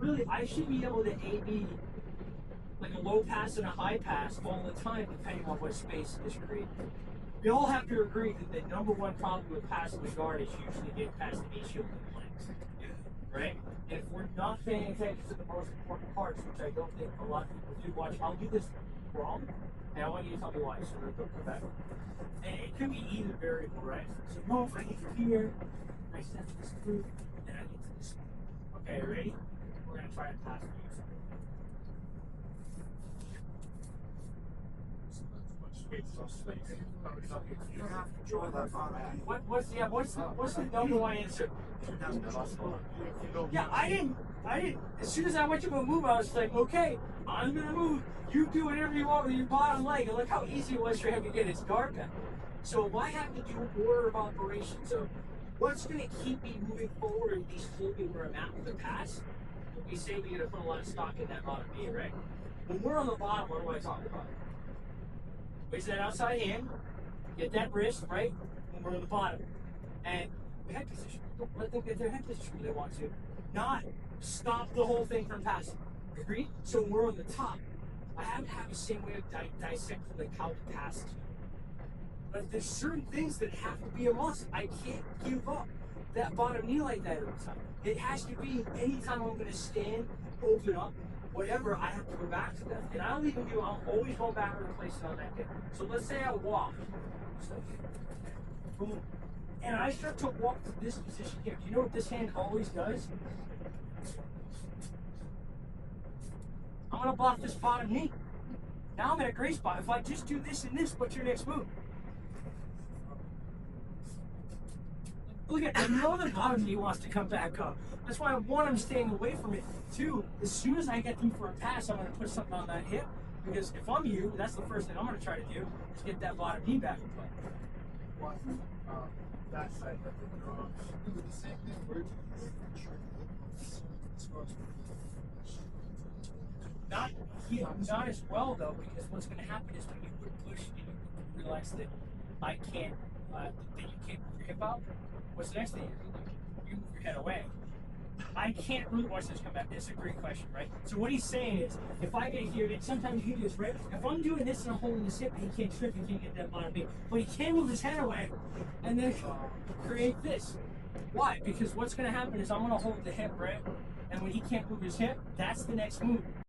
really, I should be able to A/B like a low pass and a high pass all the time, depending on what space is created. We all have to agree that the number one problem with passing the guard is usually getting past the knee shield and the legs, right? And if we're not paying attention to the most important parts, which I don't think a lot of people do, watch, I'll do this wrong, and I want you to tell me why. So we're going to come back. And it could be either variable, right? So move, I get from here, I step this through, and I get to this. Okay, ready? We're going to try to pass these. What's the number one answer? Yeah, I didn't. As soon as I went to go move, I was like, okay, I'm gonna move. You do whatever you want with your bottom leg. And look how easy it was for him to get his guard back. So I have to do order of operations of what's gonna keep me moving forward and be hold me where I'm at with the pass. We say we gotta put a lot of stock in that bottom knee, right? When we're on the bottom, what do I talk about? Raise that outside hand, get that wrist, right? When we're on the bottom. And head position. Don't let them get their head position when they want to. Not stop the whole thing from passing. Agreed? So when we're on the top, I have to have the same way of dissecting like how to pass. But there's certain things that have to be a must. I can't give up that bottom knee like that every time. It has to be anytime I'm going to stand, open up, whatever, I have to go back to them. And I don't even do, I'm always going back and replace it on that hip. So let's say I walk. So, boom. And I start to walk to this position here. Do you know what this hand always does? I'm going to block this bottom knee. Now I'm in a great spot. If I just do this and this, what's your next move? Look at, I know the bottom knee wants to come back up. That's why, one, I'm staying away from it. Two, as soon as I get through for a pass, I'm going to put something on that hip. Because if I'm you, that's the first thing I'm going to try to do, is get that bottom knee back in play. That side of the drums. Do the same thing where not as well, though, because what's going to happen is when you would push and you realize that I can't, that you can't move your hip out, what's the next thing you do? You move your head away. I can't really watch this come back. It's a great question, right? So what he's saying is, if I get here, sometimes you do this, right? If I'm doing this and I'm holding this hip, he can't trip, he can't get that bottom knee. But he can move his head away and then create this. Why? Because what's going to happen is I'm going to hold the hip, right? And when he can't move his hip, that's the next move.